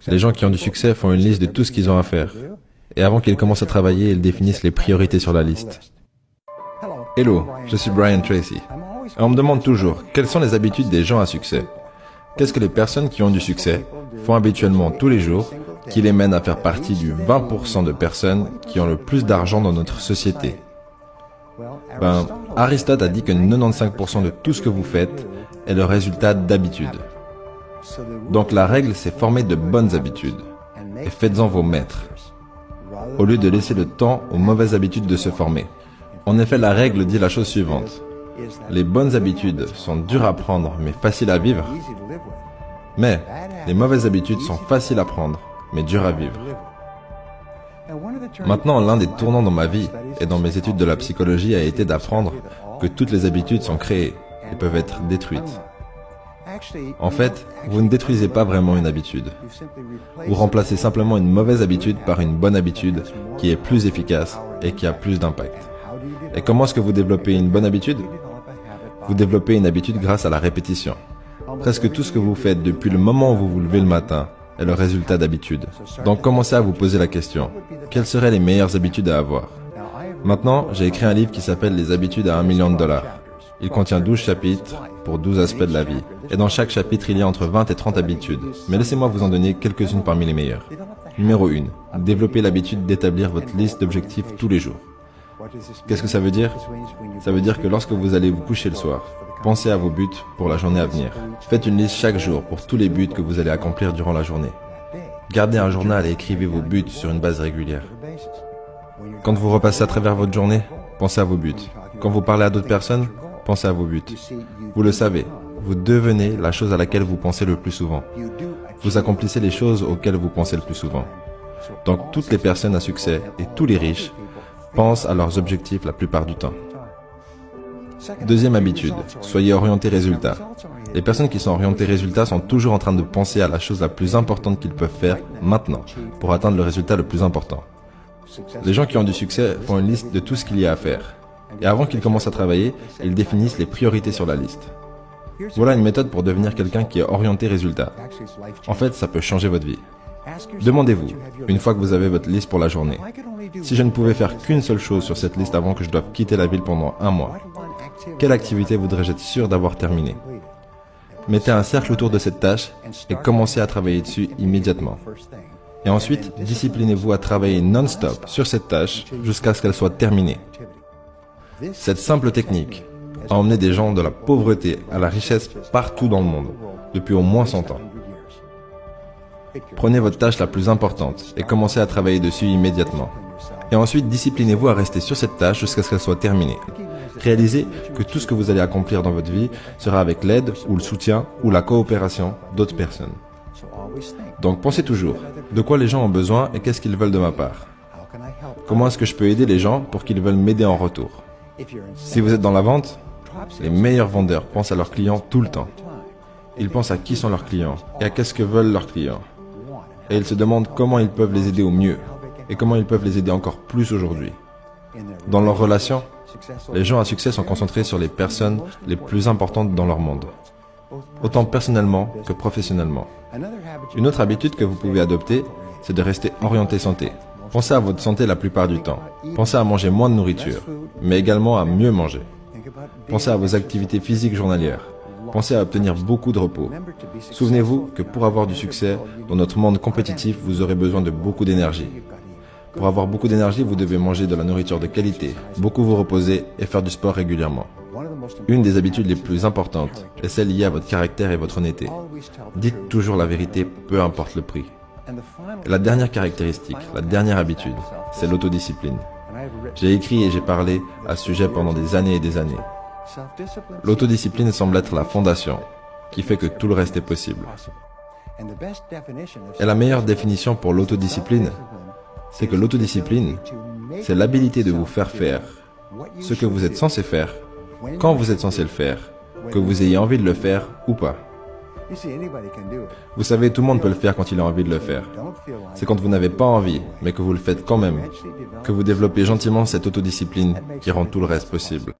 Les gens qui ont du succès font une liste de tout ce qu'ils ont à faire. Et avant qu'ils commencent à travailler, ils définissent les priorités sur la liste. Hello, je suis Brian Tracy. Et on me demande toujours, quelles sont les habitudes des gens à succès? Qu'est-ce que les personnes qui ont du succès font habituellement tous les jours, qui les mènent à faire partie du 20% de personnes qui ont le plus d'argent dans notre société? Aristote a dit que 95% de tout ce que vous faites est le résultat d'habitudes. Donc la règle, c'est former de bonnes habitudes. Et faites-en vos maîtres, au lieu de laisser le temps aux mauvaises habitudes de se former. En effet, la règle dit la chose suivante. Les bonnes habitudes sont dures à prendre, mais faciles à vivre. Mais les mauvaises habitudes sont faciles à prendre, mais dures à vivre. Maintenant, l'un des tournants dans ma vie et dans mes études de la psychologie a été d'apprendre que toutes les habitudes sont créées et peuvent être détruites. En fait, vous ne détruisez pas vraiment une habitude. Vous remplacez simplement une mauvaise habitude par une bonne habitude qui est plus efficace et qui a plus d'impact. Et comment est-ce que vous développez une bonne habitude? Vous développez une habitude grâce à la répétition. Presque tout ce que vous faites depuis le moment où vous vous levez le matin est le résultat d'habitudes. Donc commencez à vous poser la question, quelles seraient les meilleures habitudes à avoir? Maintenant, j'ai écrit un livre qui s'appelle Les habitudes à $1 million. Il contient 12 chapitres pour 12 aspects de la vie. Et dans chaque chapitre, il y a entre 20 et 30 habitudes. Mais laissez-moi vous en donner quelques-unes parmi les meilleures. Numéro 1. Développez l'habitude d'établir votre liste d'objectifs tous les jours. Qu'est-ce que ça veut dire? Ça veut dire que lorsque vous allez vous coucher le soir, pensez à vos buts pour la journée à venir. Faites une liste chaque jour pour tous les buts que vous allez accomplir durant la journée. Gardez un journal et écrivez vos buts sur une base régulière. Quand vous repassez à travers votre journée, pensez à vos buts. Quand vous parlez à d'autres personnes, pensez à vos buts. Vous le savez, vous devenez la chose à laquelle vous pensez le plus souvent. Vous accomplissez les choses auxquelles vous pensez le plus souvent. Donc toutes les personnes à succès et tous les riches pensent à leurs objectifs la plupart du temps. Deuxième habitude, soyez orienté résultat. Les personnes qui sont orientées résultat sont toujours en train de penser à la chose la plus importante qu'ils peuvent faire maintenant pour atteindre le résultat le plus important. Les gens qui ont du succès font une liste de tout ce qu'il y a à faire. Et avant qu'ils commencent à travailler, ils définissent les priorités sur la liste. Voilà une méthode pour devenir quelqu'un qui est orienté résultat. En fait, ça peut changer votre vie. Demandez-vous, une fois que vous avez votre liste pour la journée, si je ne pouvais faire qu'une seule chose sur cette liste avant que je doive quitter la ville pendant un mois, quelle activité voudrais-je être sûr d'avoir terminée? Mettez un cercle autour de cette tâche et commencez à travailler dessus immédiatement. Et ensuite, disciplinez-vous à travailler non-stop sur cette tâche jusqu'à ce qu'elle soit terminée. Cette simple technique a emmené des gens de la pauvreté à la richesse partout dans le monde, depuis au moins 100 ans. Prenez votre tâche la plus importante et commencez à travailler dessus immédiatement. Et ensuite, disciplinez-vous à rester sur cette tâche jusqu'à ce qu'elle soit terminée. Réalisez que tout ce que vous allez accomplir dans votre vie sera avec l'aide ou le soutien ou la coopération d'autres personnes. Donc pensez toujours, de quoi les gens ont besoin et qu'est-ce qu'ils veulent de ma part? Comment est-ce que je peux aider les gens pour qu'ils veulent m'aider en retour? Si vous êtes dans la vente, les meilleurs vendeurs pensent à leurs clients tout le temps. Ils pensent à qui sont leurs clients et à qu'est-ce que veulent leurs clients. Et ils se demandent comment ils peuvent les aider au mieux et comment ils peuvent les aider encore plus aujourd'hui. Dans leurs relations, les gens à succès sont concentrés sur les personnes les plus importantes dans leur monde, autant personnellement que professionnellement. Une autre habitude que vous pouvez adopter, c'est de rester orienté santé. Pensez à votre santé la plupart du temps. Pensez à manger moins de nourriture, mais également à mieux manger. Pensez à vos activités physiques journalières. Pensez à obtenir beaucoup de repos. Souvenez-vous que pour avoir du succès, dans notre monde compétitif, vous aurez besoin de beaucoup d'énergie. Pour avoir beaucoup d'énergie, vous devez manger de la nourriture de qualité, beaucoup vous reposer et faire du sport régulièrement. Une des habitudes les plus importantes est celle liée à votre caractère et votre honnêteté. Dites toujours la vérité, peu importe le prix. Et la dernière caractéristique, la dernière habitude, c'est l'autodiscipline. J'ai écrit et j'ai parlé à ce sujet pendant des années et des années. L'autodiscipline semble être la fondation qui fait que tout le reste est possible. Et la meilleure définition pour l'autodiscipline, c'est que l'autodiscipline, c'est l'habilité de vous faire faire ce que vous êtes censé faire, quand vous êtes censé le faire, que vous ayez envie de le faire ou pas. Vous savez, tout le monde peut le faire quand il a envie de le faire. C'est quand vous n'avez pas envie, mais que vous le faites quand même, que vous développez gentiment cette autodiscipline qui rend tout le reste possible.